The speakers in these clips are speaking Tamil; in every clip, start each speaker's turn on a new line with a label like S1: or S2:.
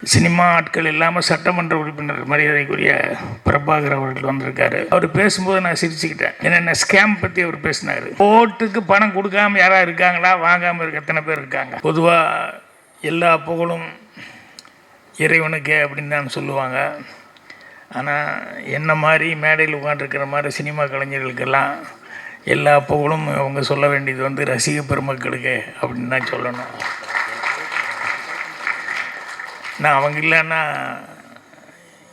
S1: சினிமா ஆட்கள் இல்லாமல் சட்டமன்ற உறுப்பினர் மரியாதைக்குரிய பிரபாகர் அவர்கள் வந்திருக்காரு. அவர் பேசும்போது நான் சிரிச்சுக்கிட்டேன். என்னென்ன ஸ்கேம் பற்றி அவர் பேசினார். ஓட்டுக்கு பணம் கொடுக்காம யாராவது இருக்காங்களா? வாங்காமல் இருக்க எத்தனை பேர் இருக்காங்க? பொதுவாக எல்லா புகழும் இறைவனுக்கே அப்படின்னு தான் சொல்லுவாங்க. ஆனால் என்ன மாதிரி மேடையில் உட்காந்துருக்கிற மாதிரி சினிமா கலைஞர்களுக்கெல்லாம் எல்லா புகழும் அவங்க சொல்ல வேண்டியது வந்து ரசிக பெருமக்களுக்கு அப்படின்னு தான் சொல்லணும். நான் அவங்க இல்லைன்னா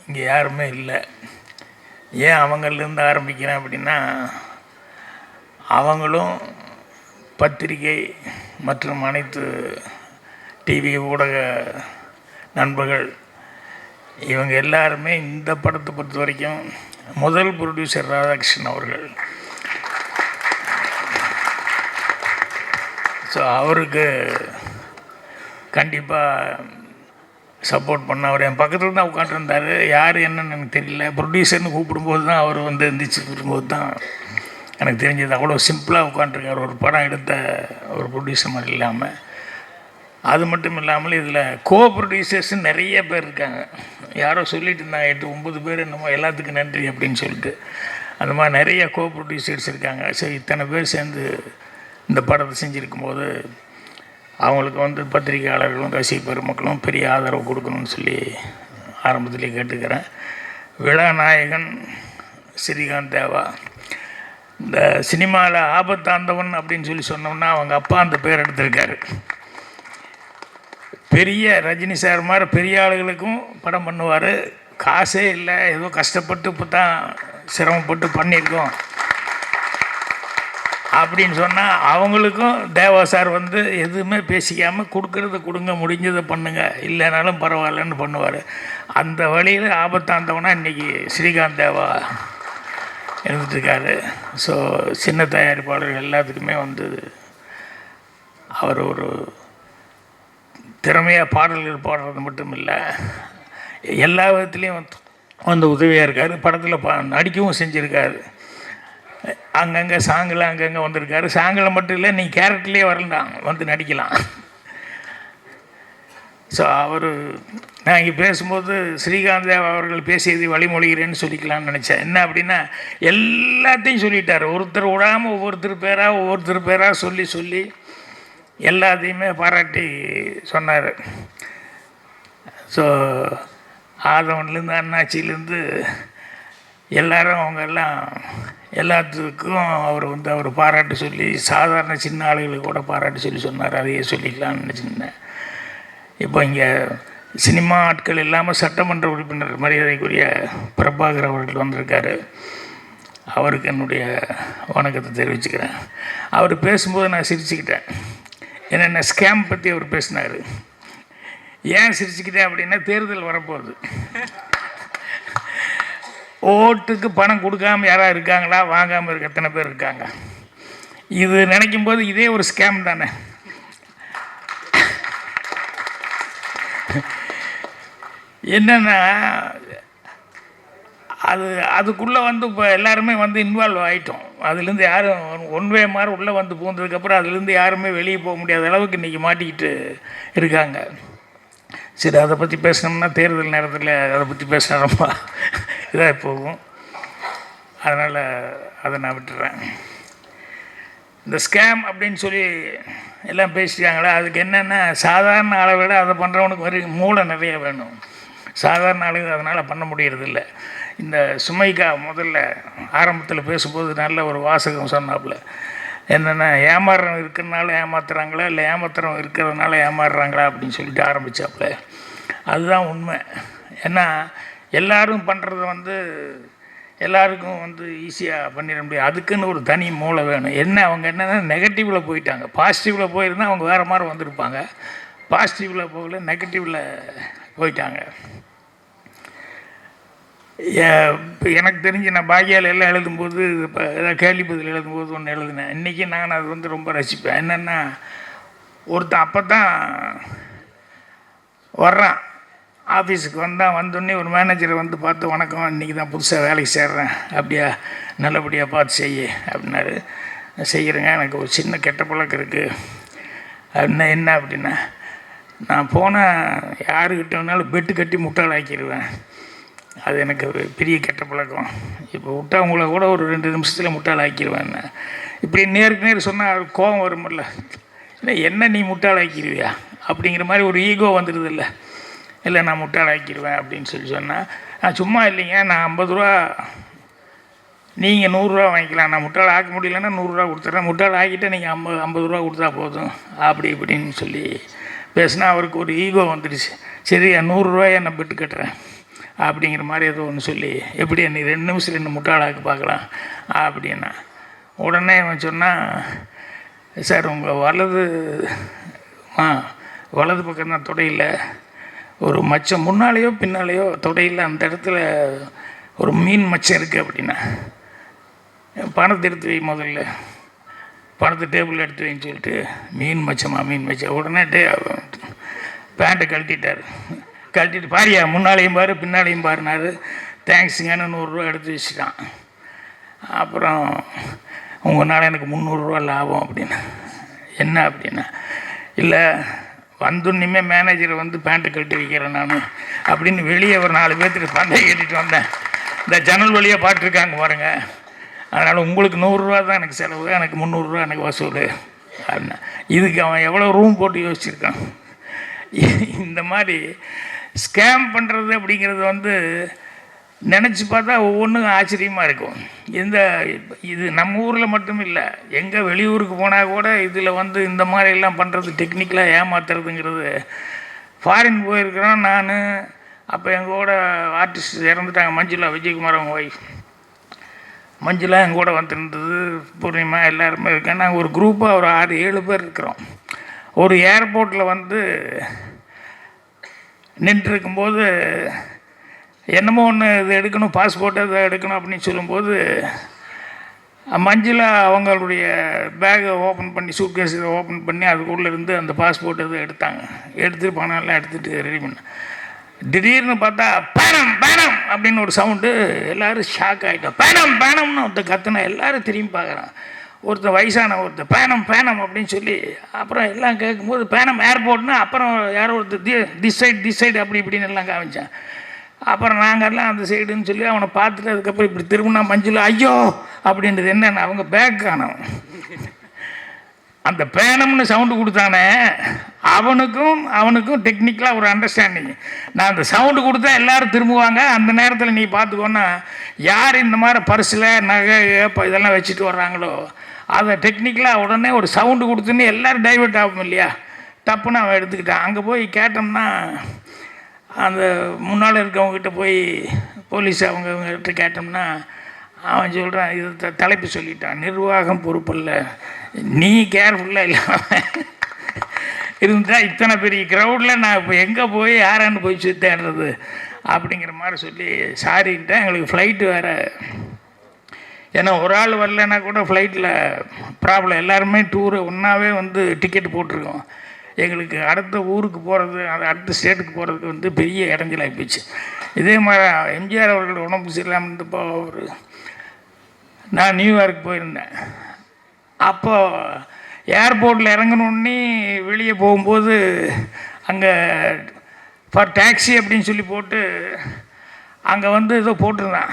S1: இங்கே யாருமே இல்லை. ஏன் அவங்கள்லேருந்து ஆரம்பிக்கிறேன் அப்படின்னா, அவங்களும் பத்திரிகை மற்றும் அனைத்து டிவி ஊடக நண்பர்கள் இவங்க எல்லாருமே இந்த படத்தை பொறுத்த வரைக்கும் முதல் ப்ரொடியூசர் ராதாகிருஷ்ணன் அவர்கள். ஸோ அவருக்கு கண்டிப்பாக சப்போர்ட் பண்ண. அவர் என் பக்கத்தில் தான் உட்காந்துருந்தார். யார் என்னன்னு எனக்கு தெரியல. ப்ரொடியூசர்னு கூப்பிடும்போது தான் அவர் வந்து எந்திரிச்சு வரும்போது தான் எனக்கு தெரிஞ்சது. அவ்வளோ சிம்பிளாக உட்காந்துருக்கார். ஒரு படம் எடுத்த ஒரு ப்ரொடியூசர் மாதிரி இல்லாமல். அது மட்டும் இல்லாமல் இதில் கோ ப்ரொடியூசர்ஸ் நிறைய பேர் இருக்காங்க. யாரோ சொல்லிட்டு இருந்தாங்க 8-9 பேர் என்னமோ, எல்லாத்துக்கும் நன்றி அப்படின்னு சொல்லிட்டு. அந்த மாதிரி நிறைய கோ ப்ரொடியூசர்ஸ் இருக்காங்க. சரி, இத்தனை பேர் சேர்ந்து இந்த படத்தை செஞ்சுருக்கும் போது அவங்களுக்கு வந்து பத்திரிகையாளர்களும் ரசிக பெருமக்களும் பெரிய ஆதரவு கொடுக்கணும்னு சொல்லி ஆரம்பத்திலே கேட்டுக்கிறேன். விழா நாயகன் ஸ்ரீகாந்த் தேவா. இந்த சினிமாவில் ஆபத்தாந்தவன் அப்படின்னு சொல்லி சொன்னோம்னா அவங்க அப்பா அந்த பேர் எடுத்திருக்காரு. பெரிய ரஜினி சார் மாதிரி பெரிய ஆளுகளுக்கும் படம் பண்ணுவார். காசே இல்லை, ஏதோ கஷ்டப்பட்டு இப்போ தான் சிரமப்பட்டு பண்ணியிருக்கோம் அப்படின்னு சொன்னால் அவங்களுக்கும் தேவா சார் வந்து எதுவுமே பேசிக்காமல் கொடுக்கறத கொடுங்க, முடிஞ்சதை பண்ணுங்கள், இல்லைனாலும் பரவாயில்லன்னு பண்ணுவார். அந்த வழியில் ஆபத்தாந்தவனா இன்றைக்கி ஸ்ரீகாந்த் தேவா இருந்துட்டுருக்காரு. ஸோ சின்ன தயாரிப்பாளர்கள் எல்லாத்துக்குமே வந்து அவர் ஒரு திறமையாக பாடல்கள் பாடுறது மட்டும் இல்லை, எல்லா விதத்துலேயும் வந்து உதவியாக இருக்கார். படத்தில் நடிக்கவும் செஞ்சுருக்காரு. அங்கங்கே சாங்கில் அங்கங்கே வந்திருக்காரு. சாங்கில் மட்டும் இல்லை, நீ கேரக்டர்லேயே வரலாம், வந்து நடிக்கலாம். ஸோ அவர் நான் இங்கே பேசும்போது ஸ்ரீகாந்த் தேவா அவர்கள் பேசியதை வழிமொழிகிறேன்னு சொல்லிக்கலான்னு நினச்சேன். என்ன அப்படின்னா, எல்லாத்தையும் சொல்லிட்டார். ஒருத்தர் விடாமல் ஒவ்வொருத்தர் பேராக சொல்லி எல்லாத்தையுமே பாராட்டி சொன்னார். ஸோ ஆதவன்லேருந்து அண்ணாச்சியிலேருந்து எல்லாரும் அவங்க எல்லாத்துக்கும் அவர் வந்து அவர் பாராட்டு சொல்லி, சாதாரண சின்ன ஆளுகளுக்கு கூட பாராட்டு சொல்லி சொன்னார். அதையே சொல்லிக்கலாம்னு நினச்சிருந்தேன். இப்போ இங்கே சினிமா ஆட்கள் இல்லாமல் சட்டமன்ற உறுப்பினர் மரியாதைக்குரிய பிரபாகர் அவர்கள் வந்திருக்காரு. அவருக்கு என்னுடைய வணக்கத்தை தெரிவிச்சுக்கிறேன். அவர் பேசும்போது நான் சிரிச்சுக்கிட்டேன். என்னென்ன ஸ்கேம் பற்றி அவர் பேசினார். ஏன் சிரிச்சுக்கிட்டேன் அப்படின்னா, தேர்தல் வரப்போகுது. ஓட்டுக்கு பணம் கொடுக்காம யாராவது இருக்காங்களா? வாங்காமல் இருக்க எத்தனை பேர் இருக்காங்க? இது நினைக்கும் போது இதே ஒரு ஸ்கேம் தானே. என்னென்னா, அதுக்குள்ளே வந்து இப்போ எல்லாருமே வந்து இன்வால்வ் ஆகிட்டோம். அதுலேருந்து யாரும் ஒன்வே மாதிரி உள்ளே வந்து போனதுக்கப்புறம் அதுலேருந்து யாருமே வெளியே போக முடியாத அளவுக்கு இன்றைக்கி மாட்டிக்கிட்டு இருக்காங்க. சரி, அதை பற்றி பேசினோம்னா தேர்தல் நேரத்தில் அதை பற்றி பேசினா ரொம்ப இதாக போகும். அதனால் அதை நான் விட்டுறேன். இந்த ஸ்கேம் அப்படின்னு சொல்லி எல்லாம் பேசிட்டாங்களே, அதுக்கு என்னென்னா, சாதாரண ஆளை விட அதை பண்ணுறவனுக்கு வரை மூளை நிறைய வேணும். சாதாரண ஆளுங்க அதனால் பண்ண முடியறதில்ல. இந்த சுமைக்கா முதல்ல ஆரம்பத்தில் பேசும்போது நல்ல ஒரு வாசகம் சொன்னாப்புல. என்னென்னா, ஏமாறுறவங்க இருக்கிறதுனால ஏமாத்துறாங்களா, இல்லை ஏமாத்துறவங்க இருக்கிறதுனால ஏமாறுறாங்களா அப்படின்னு சொல்லிட்டு ஆரம்பித்தாப்புல. அதுதான் உண்மை. ஏன்னா எல்லோரும் பண்ணுறத வந்து எல்லாருக்கும் வந்து ஈஸியாக பண்ணிட முடியாது. அதுக்குன்னு ஒரு தனி மூளை வேணும். அவங்க என்னென்னா நெகட்டிவில் போயிட்டாங்க. பாசிட்டிவில் போயிருந்தால் அவங்க வேறு மாதிரி வந்திருப்பாங்க. பாசிட்டிவில் போகல, நெகட்டிவில் போயிட்டாங்க. எனக்கு தெரிஞ்சு நான் பாக்கியால் எல்லாம் எழுதும்போது, இப்போ ஏதாவது கேள்வி பதில் எழுதும்போது ஒன்று எழுதினேன். இன்றைக்கி நான் அது வந்து ரொம்ப ரசிப்பேன். என்னென்னா, ஒருத்தன் அப்போ தான் வர்றான் ஆஃபீஸுக்கு வந்தோடனே ஒரு மேனேஜரை வந்து பார்த்து, வணக்கம், இன்றைக்கி தான் புதுசாக வேலைக்கு சேர்றேன், அப்படியா, நல்லபடியாக பார்த்து செய்ய அப்படின்னாரு. செய்கிறேங்க, எனக்கு ஒரு சின்ன கெட்ட பழக்கம் இருக்குது அப்படின்னா. என்ன அப்படின்னா, நான் போனால் யாருக்கிட்ட வேணாலும் பெட்டு கட்டி முட்டாளாக்கிடுவேன். அது எனக்கு பெரிய கெட்ட பழக்கம். இப்போ விட்டா உங்களை கூட ஒரு 2 நிமிஷத்தில் முட்டாளாக்கிடுவேன். இப்படி நேருக்கு நேர் சொன்னால் அவருக்கு கோபம் வருமில்ல, இல்லை என்ன நீ முட்டாளாக்கிடுவியா அப்படிங்கிற மாதிரி ஒரு ஈகோ வந்துடுது. இல்லை நான் முட்டாளாக்கிடுவேன் அப்படின்னு சொன்னால், நான் சும்மா இல்லைங்க, நான் 50 ரூபா, நீங்கள் 100 ரூபா வாங்கிக்கலாம், நான் முட்டாள் ஆக்க முடியலன்னா 100 ரூபா கொடுத்துட்றேன், முட்டாள் ஆக்கிட்டு நீங்கள் 50 ரூபா கொடுத்தா போதும் அப்படி இப்படின்னு சொல்லி பேசினா அவருக்கு ஒரு ஈகோ வந்துடுச்சு. சரி 100 ரூபாயை நான் பெட்டு கட்டுறேன் அப்படிங்கிற மாதிரி ஏதோ ஒன்று சொல்லி, எப்படி நீ 2 நிமிஷம் 2 முட்டாளாக்கு பார்க்கலாம் அப்படின்னா, உடனே அவன் சொன்னால், சார் உங்கள் வலது பக்கம் தான் தொடையில் ஒரு மச்சம், முன்னாலேயோ பின்னாலேயோ தொடையில் அந்த இடத்துல ஒரு மீன் மச்சம் இருக்குது அப்படின்னா, பணத்தை எடுத்து வை, முதல்ல பணத்தை டேபிள் எடுத்து வைன்னு சொல்லிட்டு, மீன் மச்சம். உடனே பேண்ட்டை கழட்டிட்டு பாரியா முன்னாலேயும் பாரு பின்னாலேயும் பாருனாரு. தேங்க்ஸுங்கன்னு 100 ரூபா எடுத்து வச்சுட்டான். அப்புறம் உங்களால் எனக்கு 300 ரூபா லாபம் அப்படின்னு. என்ன அப்படின்னா, இல்லை வந்துன்னுமே மேனேஜரை வந்து பேண்ட்டை கழட்டி வைக்கிறேன் நான் அப்படின்னு வெளியே ஒரு 4 பேர்த்துக்கு பந்தை கேட்டுட்டு வந்தேன். இந்த ஜன்னல் வழியாக பாட்டுருக்காங்க பாருங்கள், அதனால் உங்களுக்கு 100 ரூபா தான் எனக்கு செலவு, எனக்கு 300 ரூபா எனக்கு வசூல் அப்படின்னா. இதுக்கு அவன் எவ்வளோ ரூம் போட்டு யோசிச்சிருக்கான். இந்த மாதிரி ஸ்கேம் பண்ணுறது அப்படிங்கிறது வந்து நினச்சி பார்த்தா ஒவ்வொன்றும் ஆச்சரியமாக இருக்கும். இது நம்ம ஊரில் மட்டும் இல்லை, எங்கே வெளியூருக்கு போனால் கூட இதில் வந்து இந்த மாதிரி எல்லாம் பண்ணுறது, டெக்னிக்கலாக ஏமாத்துறதுங்கிறது. ஃபாரின் போயிருக்கிறோம் நான். அப்போ எங்களோட ஆர்டிஸ்ட் இறந்துட்டாங்க, மஞ்சுளா, விஜயகுமார் அவங்க ஒய்ஃப் மஞ்சுளா எங்கள் கூட வந்துருந்தது, பூர்ணிமா எல்லாருமே இருக்கேன். நாங்கள் ஒரு குரூப்பாக ஒரு 6-7 பேர் இருக்கிறோம். ஒரு ஏர்போர்ட்டில் வந்து நின்றுருக்கும்போது என்னமோ ஒன்று இது எடுக்கணும், பாஸ்போர்ட் இதை எடுக்கணும் அப்படின்னு சொல்லும்போது, மஞ்சுளா அவங்களுடைய பேகை ஓப்பன் பண்ணி, சூட்கேஸ் இதை ஓப்பன் பண்ணி அதுக்குள்ளே இருந்து அந்த பாஸ்போர்ட் இதை எடுத்தாங்க. எடுத்துகிட்டு பணம்லாம் எடுத்துகிட்டு ரெடி பண்ண, திடீர்னு பார்த்தா பேனம் பேனம் அப்படின்னு ஒரு சவுண்டு. எல்லோரும் ஷாக் ஆகிட்டோம். பேனம்னு ஒருத்தர் கத்துனா எல்லோரும் திரும்பி பார்க்குறான். ஒருத்தர் வயசான ஒருத்தர் பேனம் அப்படின்னு சொல்லி, அப்புறம் எல்லாம் கேட்கும்போது பேனம் ஏர்போர்ட்னா, அப்புறம் யாரோ ஒருத்தர் திஸ் சைடு அப்படி இப்படின்னு எல்லாம் காமிச்சான். அப்புறம் நாங்கள்லாம் அந்த சைடுன்னு சொல்லி அவனை பார்த்துட்டு அதுக்கப்புறம் இப்படி திரும்பினா மஞ்சுளா ஐயோ அப்படின்றது என்னென்ன, அவங்க பேக் காணவன். அந்த பேனம்னு சவுண்டு கொடுத்தானே அவனுக்கும் டெக்னிக்கலாக ஒரு அண்டர்ஸ்டாண்டிங். நான் அந்த சவுண்டு கொடுத்தா எல்லோரும் திரும்புவாங்க. அந்த நேரத்தில் நீ பார்த்துக்கோன்னா, யார் இந்த மாதிரி பர்ஸில் நகை இதெல்லாம் வச்சுட்டு வர்றாங்களோ அதை டெக்னிக்கலாக உடனே ஒரு சவுண்டு கொடுத்துன்னு எல்லோரும் டைவெர்ட் ஆகும் இல்லையா, தப்புன்னு அவன் எடுத்துக்கிட்டான். அங்கே போய் கேட்டோம்னா, அந்த முன்னால் இருக்கவங்ககிட்ட போய் போலீஸ் அவங்ககிட்ட கேட்டோம்னா அவன் சொல்கிறான், இது தலைப்பு சொல்லிட்டான், நிர்வாகம் பொறுப்பில்ல, நீ கேர்ஃபுல்லாக இல்லாமல் இருந்தால் இத்தனை பெரிய க்ரௌடில் நான் இப்போ எங்கே போய் யாரான்னு போய் தேடுறது அப்படிங்கிற மாதிரி சொல்லி சாரின்ட்டேன். எங்களுக்கு ஃப்ளைட்டு வேறு, ஏன்னா ஒரு ஆள் வரலன்னா கூட ஃப்ளைட்டில் ப்ராப்ளம். எல்லாருமே டூரு ஒன்றாவே வந்து டிக்கெட் போட்டிருக்கோம். எங்களுக்கு அடுத்த ஊருக்கு போகிறது, அடுத்த ஸ்டேட்டுக்கு போகிறதுக்கு வந்து பெரிய இடைஞ்சலாகி போச்சு. இதே மாதிரி எம்ஜிஆர் அவர்கள் உடம்பு சரியில்லாமல் இருந்தப்போ நான் நியூயார்க் போயிருந்தேன். அப்போது ஏர்போர்ட்டில் இறங்கணுன்னே வெளியே போகும்போது அங்கே ஃபார் டாக்ஸி அப்படின்னு சொல்லி போட்டு அங்கே வந்து ஏதோ போட்டிருந்தான்.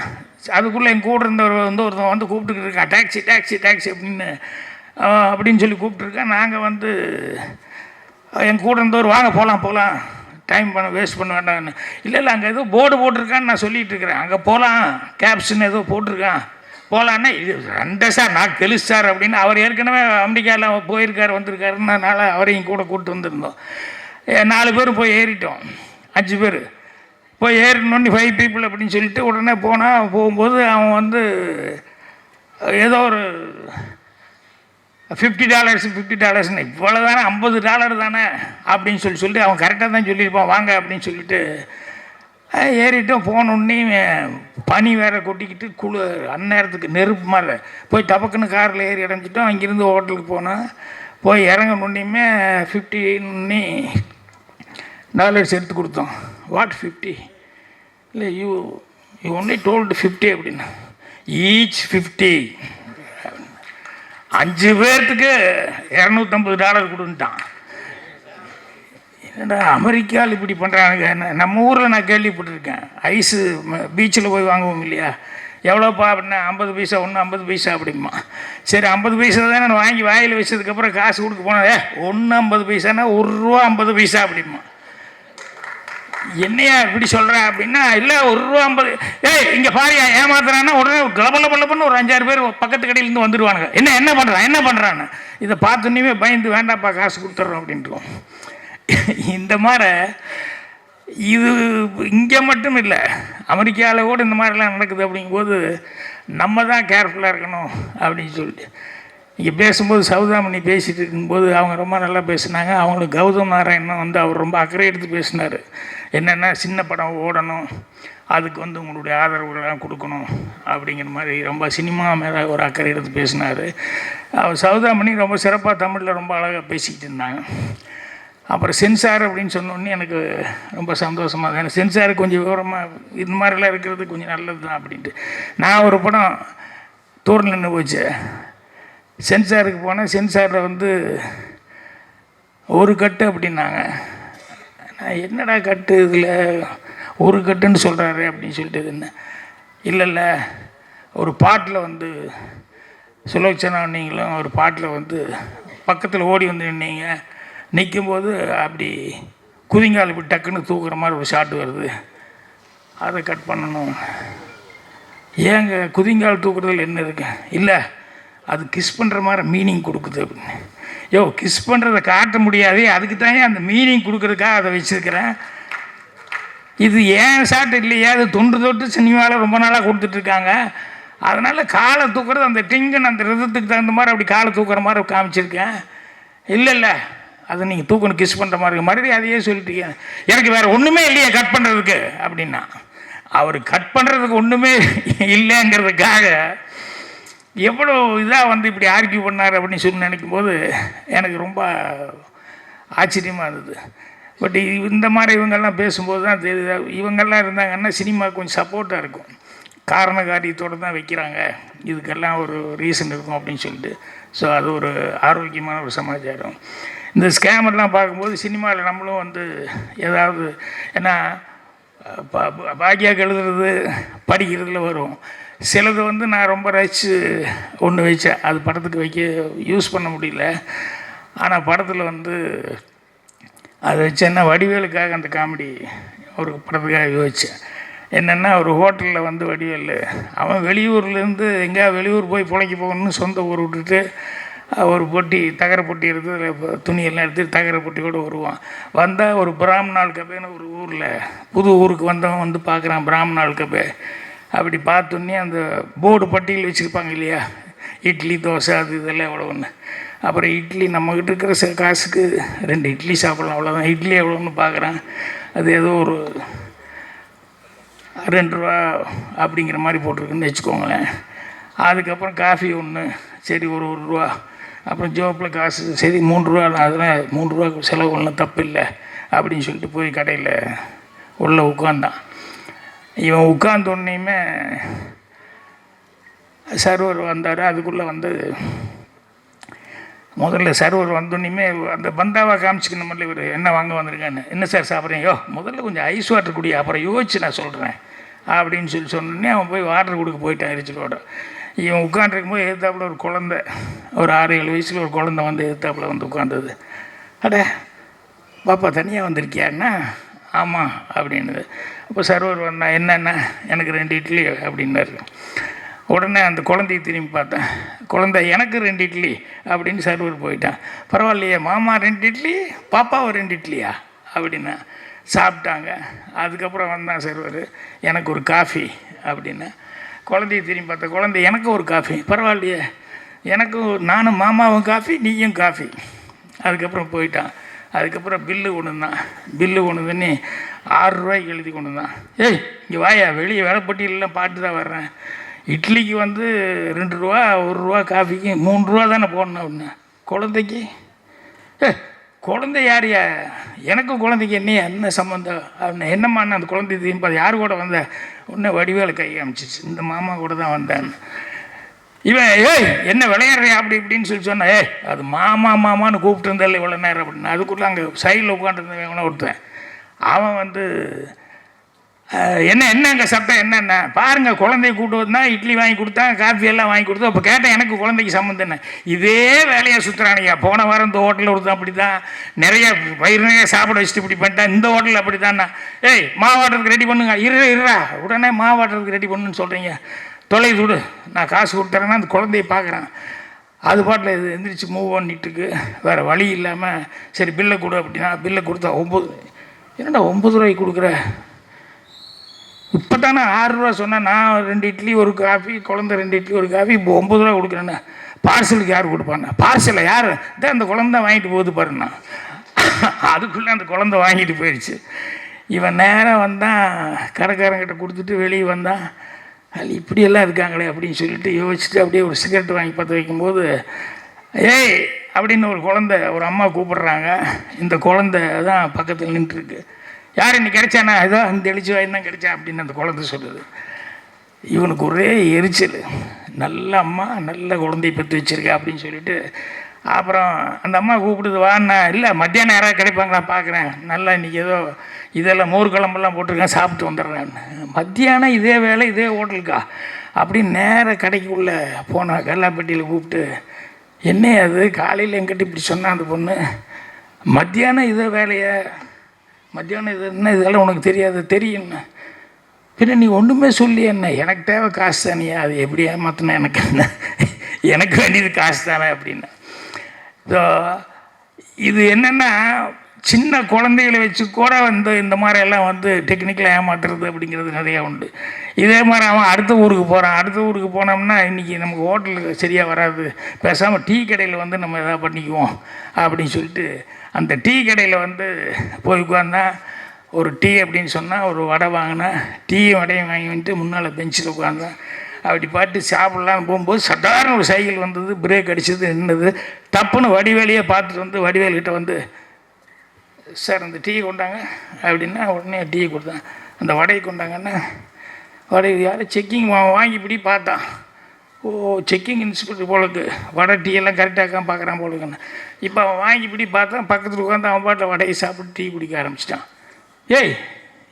S1: அதுக்குள்ளே என் கூட இருந்தவர் வந்து ஒருத்தன் வந்து கூப்பிட்டுக்கிட்டு இருக்கான், டாக்ஸி அப்படின்னு சொல்லி கூப்பிட்டுருக்கேன். நாங்கள் வந்து என் கூட இருந்தவர் வாங்க போகலாம் டைம் வேஸ்ட் பண்ண வேண்டாம்னு. இல்லை அங்கே ஏதோ போர்டு போட்டிருக்கான்னு நான் சொல்லிகிட்டு இருக்கிறேன். அங்கே போகலாம் கேப்ஸ்ன்னு ஏதோ போட்டிருக்கான், போகலான்னா இது ரெண்டே சார் நான் கெலிஸ் சார் அப்படின்னு. அவர் ஏற்கனவே அமெரிக்காவில் போயிருக்கார் வந்திருக்காருன்னால அவரையும் கூட கூப்பிட்டு வந்திருந்தோம். 4 பேர் போய் ஏறிட்டோம், 5 பேர் போய் ஏறினோன்னு 5 பீப்புள் அப்படின்னு சொல்லிட்டு உடனே போகும்போது அவன் வந்து ஏதோ ஒரு $50 இவ்வளோ தானே, $50 தானே அப்படின்னு சொல்லிட்டு அவன் கரெக்டாக தான் சொல்லியிருப்பான், வாங்க அப்படின்னு சொல்லிட்டு ஏறிட்டோம். போனோடனே பனி வேறு கொட்டிக்கிட்டு அந்நேரத்துக்கு நெருப்பு மாதிரி போய் டபக்குன்னு காரில் ஏறி இறஞ்சிட்டோம். அங்கேருந்து ஹோட்டலுக்கு போனோம். போய் இறங்கணுன்னே $50 எடுத்து கொடுத்தோம். வாட் 50? இல்லை யூ ஒன்லி டோல்டு 50 அப்படின்னு. ஈச் 50. 5 பேர்த்துக்கு $250 கொடுத்துட்டான். ஏன்னா அமெரிக்காவில் இப்படி பண்ணுறாங்க. நம்ம ஊரில் நான் கேள்விப்பட்டிருக்கேன். ஐஸு பீச்சில் போய் வாங்குவோம் இல்லையா, எவ்வளோப்பா அப்படின்னா 50 பைசா, ஒன்று 50 பைசா அப்படிமா. சரி 50 பைசா தானே நான் வாங்கி வாயில் வச்சதுக்கப்புறம் காசு கொடுக்க போனேன், ஒன்று 50 பைசானா ₹1 50 பைசா அப்படிமா. என்னையா இப்படி சொல்கிறேன் அப்படின்னா, இல்லை ₹1 50. இங்கே பாரியா ஏமாத்துறான்னா உடனே கலபலப்பண்ணு ஒரு 5-6 பேர் பக்கத்து கடையிலேருந்து வந்துடுவானுங்க. என்ன பண்ணுறான்னு இதை பார்த்தோன்னே பயந்து வேண்டாப்பா காசு கொடுத்துட்றோம் அப்படின்ட்டுருவோம். இந்த மாதிரி இது இங்கே மட்டும் இல்லை, அமெரிக்காவில் கூட இந்த மாதிரிலாம் நடக்குது. அப்படிங்கும்போது நம்ம தான் கேர்ஃபுல்லாக இருக்கணும் அப்படின்னு சொல்லிட்டு இங்கே பேசும்போது சௌதாமணி பேசிகிட்டு இருக்கும்போது அவங்க ரொம்ப நல்லா பேசினாங்க. அவங்களுக்கு கௌதம் நாராயணன் வந்து அவர் ரொம்ப அக்கறை எடுத்து பேசினார். என்னென்னா சின்ன படம் ஓடணும், அதுக்கு வந்து உங்களுடைய ஆதரவுகளெல்லாம் கொடுக்கணும் அப்படிங்கிற மாதிரி ரொம்ப சினிமா மேலே ஒரு அக்கறை எடுத்து பேசினார். அவர் சௌதாமணி ரொம்ப சிறப்பாக தமிழில் ரொம்ப அழகாக பேசிக்கிட்டு இருந்தாங்க. அப்புறம் சென்சார் அப்படின்னு சொன்னோடனே எனக்கு ரொம்ப சந்தோஷமாக தான். எனக்கு சென்சார் கொஞ்சம் விவரமாக இந்த மாதிரிலாம் இருக்கிறது கொஞ்சம் நல்லது தான் அப்படின்ட்டு நான் ஒரு படம் தூரம் நின்று போச்சு. சென்சாருக்கு போனேன். சென்சாரில் வந்து ஒரு கட்டு அப்படின்னாங்க. நான் என்னடா கட்டு இதில் ஒரு கட்டுன்னு சொல்கிறாரு அப்படின்னு சொல்லிட்டு என்ன இல்லை ஒரு பாட்டில் வந்து சுலோச்சனா நீங்களும் ஒரு பாட்டில் வந்து பக்கத்தில் ஓடி வந்து நின்னீங்க, நிற்கும்போது அப்படி குதிங்கால் இப்படி டக்குன்னு தூக்குற மாதிரி ஒரு ஷாட் வருது, அதை கட் பண்ணணும். ஏங்க குதிங்கால் தூக்குறதுல என்ன இருக்கு? இல்லை அது கிஸ் பண்ணுற மாதிரி மீனிங் கொடுக்குது அப்படின்னு. கிஸ் பண்ணுறதை காட்ட முடியாது, அதுக்கு தானே அந்த மீனிங் கொடுக்குறதுக்காக அதை வச்சுருக்கிறேன். இது ஏன் ஷாட் இல்லையா, அது தொட்டு சினிமாவில் ரொம்ப நாளாக கொடுத்துட்ருக்காங்க. அதனால் காலை தூக்குறது அந்த டிங்குன்னு அந்த ரிதத்துக்கு தகுந்த மாதிரி அப்படி காலை தூக்குற மாதிரி காமிச்சிருக்கேன். இல்லை அதை நீங்கள் தூக்கணும் கிஸ் பண்ணுற மாதிரி மறுபடியும் அதையே சொல்லிட்டீங்க. எனக்கு வேறு ஒன்றுமே இல்லையே கட் பண்ணுறதுக்கு அப்படின்னா, அவர் கட் பண்ணுறதுக்கு ஒன்றுமே இல்லைங்கிறதுக்காக எவ்வளோ இதாக வந்து இப்படி ஆர்கியூ பண்ணார் அப்படின்னு சொல்லி நினைக்கும் போது எனக்கு ரொம்ப ஆச்சரியமாக இருந்தது. பட் இந்த மாதிரி இவங்கெல்லாம் பேசும்போது தான் தெரியுது, இவங்கெல்லாம் இருந்தாங்கன்னா சினிமா கொஞ்சம் சப்போர்ட்டாக இருக்கும். காரண காரியத்தோடு தான் வைக்கிறாங்க, இதுக்கெல்லாம் ஒரு ரீசன் இருக்கும் அப்படின்னு சொல்லிட்டு. ஸோ அது ஒரு ஆரோக்கியமான ஒரு சமாச்சாரம். இந்த ஸ்கேமெல்லாம் பார்க்கும்போது சினிமாவில் நம்மளும் வந்து ஏதாவது, ஏன்னா பாக்கியாக்கு எழுதுறது படிக்கிறதுல வரும் சிலது வந்து நான் ரொம்ப ரசித்து ஒன்று வச்சேன், அது படத்துக்கு வைக்க யூஸ் பண்ண முடியல. ஆனால் படத்தில் வந்து அதை வச்சேன்னா வடிவேலுக்காக அந்த காமெடி ஒரு படத்துக்காக யோசித்தேன். என்னென்னா ஒரு ஹோட்டலில் வந்து வடிவேல் அவன் வெளியூர்லேருந்து எங்கேயா வெளியூர் போய் பிழைக்க போகணும்னு சொந்த ஊர் விட்டுட்டு ஒரு பொட்டி தகர பொட்டி எடுத்து துணியெல்லாம் எடுத்து தகர பொட்டியோடு வருவான். வந்தால் ஒரு பிராமணால் கபேன்னு ஒரு ஊரில் புது ஊருக்கு வந்தவன் வந்து பார்க்குறான் பிராமணால் கபே. அப்படி பார்த்தோன்னே அந்த போர்டு பட்டியல் வச்சுருப்பாங்க இல்லையா, இட்லி தோசை அது இதெல்லாம் எவ்வளோ ஒன்று. அப்புறம் இட்லி நம்மக்கிட்ட இருக்கிற காசுக்கு 2 இட்லி சாப்பிட்லாம், அவ்வளோதான். இட்லி எவ்வளோன்னு பார்க்குறான், அது ஏதோ ஒரு ₹2 அப்படிங்கிற மாதிரி போட்டிருக்குன்னு வச்சுக்கோங்களேன். அதுக்கப்புறம் காஃபி ஒன்று, சரி ஒரு ₹1. அப்புறம் ஜோப்பில் காசு, சரி ₹3, அதெல்லாம் ₹3 செலவு ஒன்றும் தப்பு இல்லை அப்படின்னு சொல்லிட்டு போய் கடையில் உள்ளே உட்காந்தான். இவன் உட்காந்தோடனேயுமே சர்வர் வந்தார். அதுக்குள்ளே வந்து முதல்ல சர்வர் வந்தோடனேயுமே அந்த பந்தாவாக காமிச்சிக்கணுமில்ல, இவர் என்ன வாங்க வந்திருக்கான்னு. என்ன சார் சாப்பிட்றீங்க? முதல்ல கொஞ்சம் ஐஸ் வாட்டர் குடி, அப்புறம் யோசிச்சு நான் சொல்கிறேன் அப்படின்னு சொன்னோடனே அவன் போய் வாட்டர் கொடுக்க போயிட்டான் எரிச்சலோட. இவன் உட்காந்துருக்கும்போது எதிர்த்தாப்புல ஒரு குழந்தை, ஒரு 6-7 வயசில் ஒரு குழந்தை வந்து எதிர்த்தாப்புல வந்து உட்காந்தது. அட பாப்பா தனியாக வந்திருக்கியாண்ணா? ஆமாம் அப்படின்னுது. அப்போ சர்வர் வந்தா, என்னென்ன எனக்கு 2 இட்லி அப்படின்னாரு. உடனே அந்த குழந்தைய திரும்பி பார்த்தேன். குழந்தை எனக்கு 2 இட்லி அப்படின்னு சர்வர் போயிட்டான். பரவாயில்லையே மாமா 2 இட்லி, பாப்பாவை 2 இட்லியா அப்படின்னா சாப்பிட்டாங்க. அதுக்கப்புறம் வந்தான் சர்வர், எனக்கு ஒரு காஃபி அப்படின்னா. குழந்தைய திரும்பி பார்த்தா குழந்தை எனக்கு ஒரு காஃபி, பரவாயில்லையே எனக்கும், நானும் மாமாவும் காஃபி நீயும் காஃபி. அதுக்கப்புறம் போயிட்டான். அதுக்கப்புறம் பில்லு கொண்டு தான், பில்லு கொண்டு தண்ணி ₹6 எழுதி கொண்டு தான். இங்கே வாயா, வெளியே வேலைப்பட்டியலாம் பாட்டு தான் வர்றேன், இட்லிக்கு வந்து ₹2, ₹1, காஃபிக்கு ₹3 தானே போடணும் அப்படின்னு. குழந்தைக்கு குழந்தை யாரையா? எனக்கும் குழந்தைக்கு என்ன சம்மந்தம் அப்படின்னு. என்னம்மா அந்த குழந்தை திரும்பி யார் கூட வந்த? உடனே வடிவேல கை காமிச்சிச்சு, இந்த மாமா கூட தான் வந்தேன். இவன் ஏய் என்ன விளையாடுறியா அப்படி இப்படின்னு சொல்லி சொன்னேன். அது மாமா மாமான்னு கூப்பிட்டு இருந்தால இவ்வளோ நேரம் அப்படின்னு. அதுக்குள்ளே அங்கே சைடில் உட்காந்துருந்தவன் ஒருத்தன் அவன் வந்து என்ன அங்கே சட்டம் என்னென்ன பாருங்கள், குழந்தைய கூப்பிட்டு வந்தால் இட்லி வாங்கி கொடுத்தான், காஃபி எல்லாம் வாங்கி கொடுத்தோம். அப்போ கேட்டேன் எனக்கு குழந்தைக்கு சம்மந்தம் என்ன, இதே வேலையாக சுற்றுறானுங்க. போன வாரம் இந்த ஹோட்டலில் ஒருத்தன் அப்படி தான் நிறைய வயிறு நிறைய சாப்பிட வச்சுட்டு இப்படி பண்ணிட்டேன், இந்த ஹோட்டலில் அப்படி தான்ண்ணா. மாவாட்டுறதுக்கு ரெடி பண்ணுங்க, இருறா உடனே மாவாட்டுறதுக்கு ரெடி பண்ணுன்னு சொல்கிறீங்க, தொலைது விடு நான் காசு கொடுத்துறேன்னா அந்த குழந்தைய பார்க்குறேன். அது பாட்டில் இது எந்திரிச்சு மூவ் பண்ணிட்டுருக்கு. வேறு வழி இல்லாமல் சரி பில்லை கொடு அப்படின்னா பில்லை கொடுத்தா 9. என்னடா 9 ரூபாய்க்கு கொடுக்குற, இப்போ தானே 6 ரூபா சொன்னேன், நான் 2 இட்லி 1 காஃபி, குழந்தை 2 இட்லி 1 காஃபி, இப்போ 9 ரூபா கொடுக்குறேண்ணா. பார்சலுக்கு யார் கொடுப்பாண்ணா, பார்சலை யார் தான் அந்த குழந்தை வாங்கிட்டு போகுது பாருண்ணா. அதுக்குள்ளே அந்த குழந்தை வாங்கிட்டு போயிடுச்சு. இவன் நேரம் வந்தான், கடைக்காரங்கிட்ட கொடுத்துட்டு வெளியே வந்தான். அது இப்படியெல்லாம் இருக்காங்களே அப்படின்னு சொல்லிட்டு யோசிச்சுட்டு அப்படியே ஒரு சிகரெட் வாங்கி பற்ற வைக்கும்போது அப்படின்னு ஒரு அம்மா கூப்பிடுறாங்க. இந்த குழந்தை தான் பக்கத்தில் நின்றுருக்கு. யார் இன்னைக்கு கிடைச்சானா, ஏதோ அந்த எழுச்சி வாங்கி தான் கிடைச்சா அப்படின்னு அந்த குழந்தை சொல்லுது. இவனுக்கு ஒரே எரிச்சல், நல்ல அம்மா நல்ல குழந்தைய பெற்று வச்சுருக்கா அப்படின்னு சொல்லிட்டு அப்புறம் அந்த அம்மா கூப்பிடுது வாண்ணா. இல்லை மத்தியானம் யாராவது கிடைப்பாங்களா பார்க்குறேன், நல்லா இன்றைக்கி ஏதோ இதெல்லாம் மோர் குழம்பெல்லாம் போட்டிருக்கேன் சாப்பிட்டு வந்துடுறேன். மத்தியானம் இதே வேலை இதே ஹோட்டலுக்கா அப்படின்னு நேராக கடைக்குள்ளே போனேன். கல்லாப்பட்டியில் கூப்பிட்டு என்ன அது காலையில் எங்கிட்ட இப்படி சொன்னான் அந்த பொண்ணு, மத்தியானம் இதே வேலையை, மத்தியானம் இது என்ன இதெல்லாம் உனக்கு தெரியாது தெரியும்ண்ணா. பின்ன நீ ஒன்றுமே சொல்லி என்ன, எனக்கு தேவை காசு தானியா, அது எப்படி ஏமாத்தினா எனக்கு என்ன, எனக்கு வேண்டியது காசு தானே அப்படின்னு. ஸோ இது என்னென்னா சின்ன குழந்தைகளை வச்சு கூட வந்து இந்த மாதிரியெல்லாம் வந்து டெக்னிக்கலாக ஏமாத்துறது அப்படிங்கிறது நிறையா உண்டு. இதே மாதிரி அவன் அடுத்த ஊருக்கு போகிறான், அடுத்த ஊருக்கு போனோம்னா இன்றைக்கி நமக்கு ஹோட்டலுக்கு சரியாக வராது, பேசாமல் டீ கடையில் வந்து நம்ம எதாவது பண்ணிக்குவோம் அப்படின்னு சொல்லிட்டு அந்த டீ கடையில் வந்து போய் உட்காந்தா ஒரு டீ அப்படின்னு சொன்னால் ஒரு வடை வாங்கினேன், டீயும் வடையும் வாங்கி வந்துட்டு முன்னால் பெஞ்சில் உட்காந்தேன். அப்படி பார்த்து சாப்பிட்லான்னு போகும்போது சட்டான ஒரு சைக்கிள் வந்தது, பிரேக் அடிச்சது நின்றுது. தப்புன்னு வடிவேலையே பார்த்துட்டு வந்து வடிவேல்கிட்ட வந்து சார் அந்த டீ கொண்டாங்க அப்படின்னா உடனே டீ கொடுத்தேன். அந்த வடையை கொண்டாங்கன்னா வடை யாரும் செக்கிங் வாங்கி இப்படி பார்த்தான். ஓ செக்கிங் இன்ஸ்பெக்டர் போலுக்கு வடை டீ எல்லாம் கரெக்டாக பார்க்குறான் போலுக்குன்னு. இப்போ அவன் வாங்கி இப்படி பார்த்தான், பக்கத்தில் உட்காந்து அவன் பாட்டில் வடையை சாப்பிட்டு டீ குடிக்க ஆரம்பிச்சிட்டான்.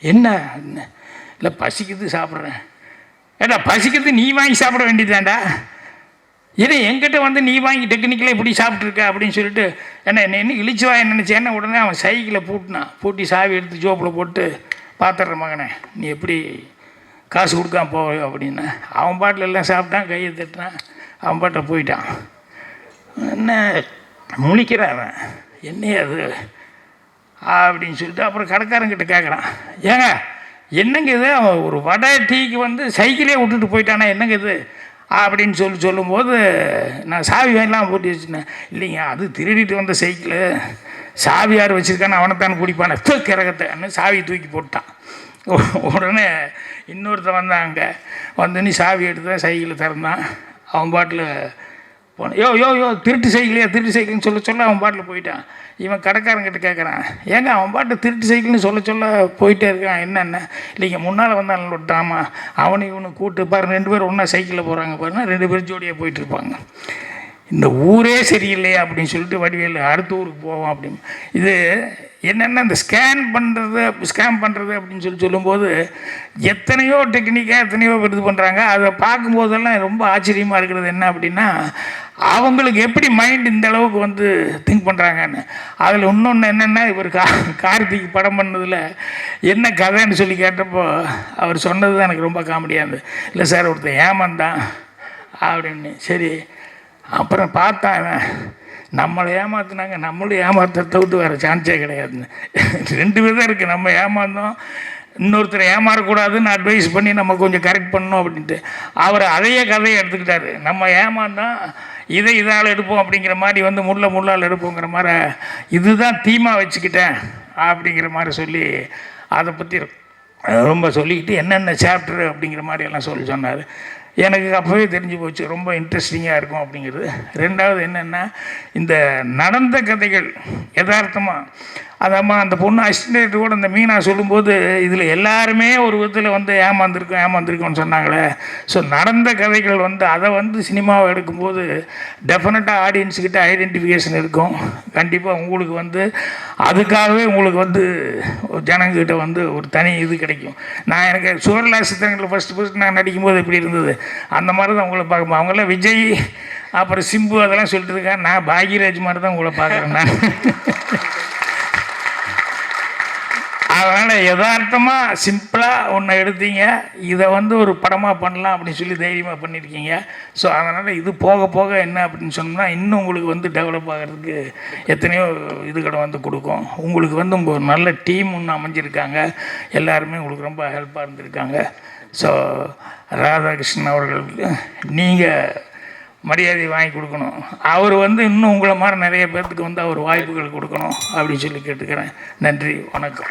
S1: என்ன இல்லை பசிக்குது சாப்பிட்றேன். ஏடா பசிக்கிறது நீ வாங்கி சாப்பிட வேண்டியதாண்டா, இதை என்கிட்ட வந்து நீ வாங்கி டெக்னிக்கலாக இப்படி சாப்பிட்ருக்க அப்படின்னு சொல்லிட்டு என்ன இழிச்சு வாய நினச்சேன்னா உடனே அவன் சைக்கிளை பூட்டி சாவி எடுத்து ஜோப்பில் போட்டு பார்த்துட்ற மகனே நீ எப்படி காசு கொடுக்காம போ அப்படின்னு. அவன் பாட்டில் எல்லாம் சாப்பிட்டான், கையை தட்டினான், அவன் பாட்டில் போயிட்டான். என்ன முழிக்கிறான் அவன், என்ன அது அப்படின்னு சொல்லிட்டு அப்புறம் கடைக்காரங்கிட்ட கேட்குறான், ஏங்க என்னங்க இது, அவன் ஒரு வடை டீக்கு வந்து சைக்கிளே விட்டுட்டு போயிட்டானா என்னங்க இது அப்படின்னு சொல்லும்போது நான் சாவி வேணலாம் போட்டு வச்சுனேன். இல்லைங்க அது திருடிட்டு வந்த சைக்கிளு, சாவி யார் வச்சுருக்கான்னு அவனைத்தானே குடிப்பானே கிறகத்தைன்னு சாவி தூக்கி போட்டான். உடனே இன்னொருத்தன் வந்தான், அங்கே வந்து நீ சாவி எடுத்து சைக்கிளை திறந்தான். அவன் பாட்டில் போனேன். யோ திருட்டு சைக்கிள்னு சொல்ல அவன் பாட்டில் போயிட்டான். இவன் கடைக்காரங்கிட்ட கேட்குறான், ஏங்க அவன் பாட்டு திருட்டு சைக்கிள்னு சொல்ல போயிட்டே இருக்கான் என்னென்ன. இல்லைங்க முன்னால் வந்தான் விட்டாமா, அவனை இவனு கூப்பிட்டு பாருங்க 2 பேரும் ஒன்றா சைக்கிளில் போகிறாங்க பாருங்க, 2 பேரும் ஜோடியாக போயிட்டுருப்பாங்க. இந்த ஊரே சரியில்லையா அப்படின்னு சொல்லிட்டு வடிவேல் அடுத்த ஊருக்கு போவோம் அப்படின்னு. இது என்னென்னா இந்த ஸ்கேம் பண்ணுறது அப்படின்னு சொல்லும்போது எத்தனையோ டெக்னிக்காக எத்தனையோ இது பண்ணுறாங்க. அதை பார்க்கும்போதெல்லாம் ரொம்ப ஆச்சரியமாக இருக்கிறது என்ன அப்படின்னா அவங்களுக்கு எப்படி மைண்ட் இந்த அளவுக்கு வந்து திங்க் பண்ணுறாங்கன்னு. அதில் இன்னொன்று என்னென்னா இவர் கார்த்திக் படம் பண்ணதில் என்ன கதைன்னு சொல்லி கேட்டப்போ அவர் சொன்னது தான் எனக்கு ரொம்ப காமெடியாக இருந்தது. இல்லை சார் ஒருத்தர் ஏமாந்தான் அப்படின்னு. சரி அப்புறம் பார்த்தான் நம்மளை ஏமாற்றினாங்க, நம்மளும் ஏமாற்றத்தை விட்டு வேறு சான்ஸே கிடையாதுன்னு. 2 விதம் இருக்குது, நம்ம ஏமாந்தோம், இன்னொருத்தரை ஏமாறக்கூடாதுன்னு அட்வைஸ் பண்ணி நம்ம கொஞ்சம் கரெக்ட் பண்ணணும் அப்படின்ட்டு. அவர் அதையே கதையை எடுத்துக்கிட்டாரு. நம்ம ஏமாந்தோம் இதால் எடுப்போம் அப்படிங்கிற மாதிரி வந்து முள்ளால் எடுப்போங்கிற மாதிரி இதுதான் தீமா வச்சுக்கிட்டேன் அப்படிங்கிற மாதிரி சொல்லி அதை பற்றி ரொம்ப சொல்லிக்கிட்டு என்னென்ன சாப்டரு அப்படிங்கிற மாதிரி எல்லாம் சொன்னார். எனக்கு அப்போவே தெரிஞ்சு போச்சு ரொம்ப இன்ட்ரெஸ்டிங்காக இருக்கும் அப்படிங்கிறது. ரெண்டாவது என்னென்னா, இந்த நடந்த கதைகள் யதார்த்தமாக அதாம்மா அந்த பொண்ணு அசிஸ்டன்ட் கூட அந்த மீனா சொல்லும்போது இதில் எல்லாருமே ஒரு விதத்தில் வந்து ஏமாந்துருக்கோம்னு சொன்னாங்களே. ஸோ நடந்த கதைகள் வந்து அதை வந்து சினிமாவை எடுக்கும்போது டெஃபினட்டாக ஆடியன்ஸுக்கிட்ட ஐடென்டிஃபிகேஷன் இருக்கும். கண்டிப்பாக உங்களுக்கு வந்து அதுக்காகவே உங்களுக்கு வந்து ஜனங்கிட்ட வந்து ஒரு தனி இது கிடைக்கும். நான் எனக்கு சுவர்லா சித்திரங்களில் ஃபஸ்ட்டு நான் நடிக்கும்போது எப்படி இருந்தது அந்த மாதிரி தான் உங்களை பார்க்கும்போது அவங்களாம் விஜய் அப்புறம் சிம்பு அதெல்லாம் சொல்லிட்டு இருக்கேன். நான் பாக்யராஜ் மாதிரி தான் உங்களை பார்க்குறேன் நான். அதனால் யதார்த்தமாக சிம்பிளாக ஒன்று எடுத்தீங்க, இதை வந்து ஒரு படமாக பண்ணலாம் அப்படின்னு சொல்லி தைரியமாக பண்ணியிருக்கீங்க. ஸோ அதனால் இது போக போக என்ன அப்படின்னு சொன்னோம்னா இன்னும் உங்களுக்கு வந்து டெவலப் ஆகிறதுக்கு எத்தனையோ இதுகளை வந்து கொடுக்கும். உங்களுக்கு வந்து உங்கள் ஒரு நல்ல டீம் ஒன்று அமைஞ்சிருக்காங்க, எல்லாருமே உங்களுக்கு ரொம்ப ஹெல்ப்பாக இருந்திருக்காங்க. ஸோ ராதாகிருஷ்ணன் அவர்களுக்கு நீங்கள் மரியாதை வாங்கி கொடுக்கணும். அவர் வந்து இன்னும் உங்களை மாதிரி நிறைய பேர்த்துக்கு வந்து அவர் வாய்ப்புகள் கொடுக்கணும் அப்படின்னு சொல்லி கேட்டுக்கிறேன். நன்றி, வணக்கம்.